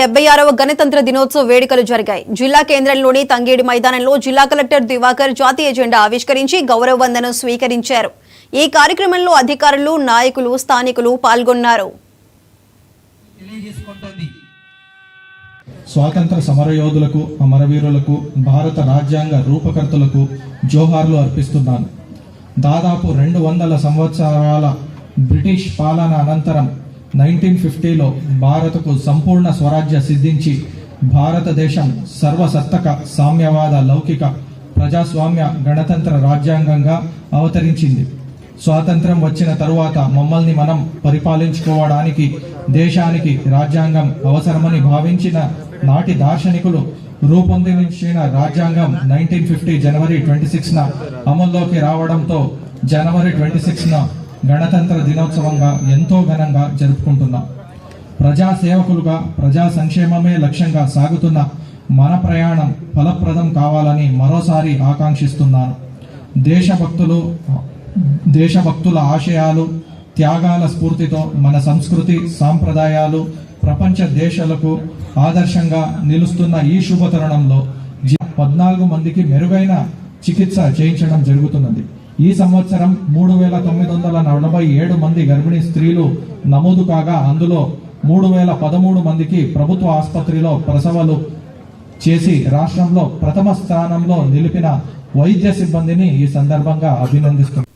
76వ గణతంత్ర దినోత్సవ వేడుకలు జరిగాయి. జిల్లా కేంద్రంలోని తంగేడి మైదానంలో జిల్లా కలెక్టర్ దివాకర్ జాతీయ జెండా ఆవిష్కరించి గౌరవ వందనం స్వీకరించారు. ఈ కార్యక్రమంలో అధికారులు, నాయకులు, స్థానికులు పాల్గొన్నారు. స్వాతంత్ర సమరయోధులకు, అమరవీరులకు, భారత రాజ్యాంగ రూపకర్తలకు జోహార్లు అర్పిస్తున్నాను. దాదాపు 200 సంవత్సరాల బ్రిటిష్ పాలన అనంతరం 1950లో భారతకు సంపూర్ణ స్వరాజ్య సిద్ధించి భారతదేశం సర్వసత్తక సామ్యవాద లౌకిక ప్రజాస్వామ్య గణతంత్ర రాజ్యాంగంగా అవతరించింది. స్వాతంత్రం వచ్చిన తరువాత మమ్మల్ని మనం పరిపాలించుకోవడానికి దేశానికి రాజ్యాంగం అవసరమని భావించిన నాటి దార్శనికులు రూపొందించిన రాజ్యాంగం 1950 జనవరి 26న అమల్లోకి రావడంతో జనవరి 26న గణతంత్ర దినోత్సవంగా ఎంతో ఘనంగా జరుపుకుంటున్నాం. ప్రజా సేవకులుగా ప్రజా సంక్షేమమే లక్ష్యంగా సాగుతున్న మన ప్రయాణం ఫలప్రదం కావాలని మరోసారి ఆకాంక్షిస్తున్నాను. దేశభక్తుల ఆశయాలు, త్యాగాల స్ఫూర్తితో మన సంస్కృతి, సాంప్రదాయాలు ప్రపంచ దేశాలకు ఆదర్శంగా నిలుస్తున్న ఈ శుభ తరుణంలో 14 మందికి మెరుగైన చికిత్స చేయించడం జరుగుతున్నది. ఈ సంవత్సరం 3947 మంది గర్భిణీ స్త్రీలు నమోదు కాగా అందులో 3013 మందికి ప్రభుత్వ ఆసుపత్రిలో ప్రసవాలు చేసి రాష్ట్రంలో ప్రథమ స్థానంలో నిలిపిన వైద్య సిబ్బందిని ఈ సందర్భంగా అభినందిస్తున్నారు.